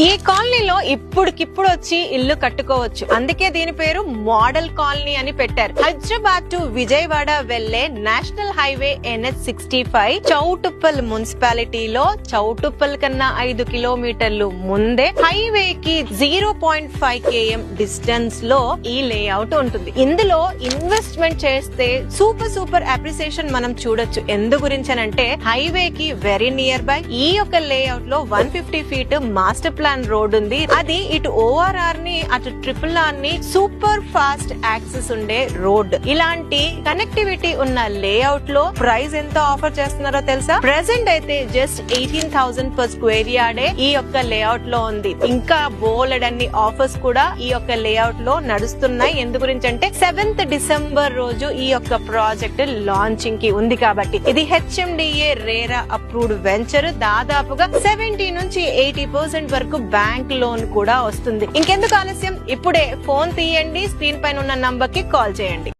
ఈ కాలనీలో ఇప్పుడుకిప్పుడు వచ్చి ఇల్లు కట్టుకోవచ్చు. అందుకే దీని పేరు మోడల్ కాలనీ అని పెట్టారు. హైదరాబాద్ టు విజయవాడ వెళ్లే నేషనల్ హైవే NH65 చౌటుప్పల్ మున్సిపాలిటీలో చౌటుప్పల్ కన్నా 5 కిలోమీటర్లు ముందే హైవే కి 0.5 km డిస్టెన్స్ లో ఈ లేఅవుట్ ఉంటుంది. ఇందులో ఇన్వెస్ట్మెంట్ చేస్తే సూపర్ అప్రిసియేషన్ మనం చూడొచ్చు. ఎందు గురించనంటే హైవే కి వెరీ నియర్ బై ఈ యొక్క లేఅవుట్ లో 150 ఫీట్ మాస్టర్ ప్లాన్ రోడ్ ఉంది. అది ఇటు ORR ని అటు RRR ని సూపర్ ఫాస్ట్ యాక్సెస్ ఉండే రోడ్. ఇలాంటి కనెక్టివిటీ ఉన్న లేఅవుట్ లో ప్రైస్ ఎంత ఆఫర్ చేస్తున్నారో తెలుసా? ప్రెసెంట్ అయితే జస్ట్ 18,000 per square yard ఈ యొక్క లేఅవుట్ లో ఉంది. ఇంకా బోలెడ్ అన్ని ఆఫర్స్ కూడా ఈ యొక్క లేఅవుట్ లో నడుస్తున్నాయి. ఎందు గురించి అంటే 7th డిసెంబర్ రోజు ఈ యొక్క ప్రాజెక్ట్ లాంచింగ్ కి ఉంది కాబట్టి. ఇది HMDA RERA అప్రూవ్డ్ వెంచర్. దాదాపుగా 70 నుంచి 80% వరకు బ్యాంక్ లోన్ కూడా వస్తుంది. ఇంకెందుకు ఆలస్యం, ఇప్పుడే ఫోన్ తీయండి, స్క్రీన్ పైన ఉన్న నంబర్ కి కాల్ చేయండి.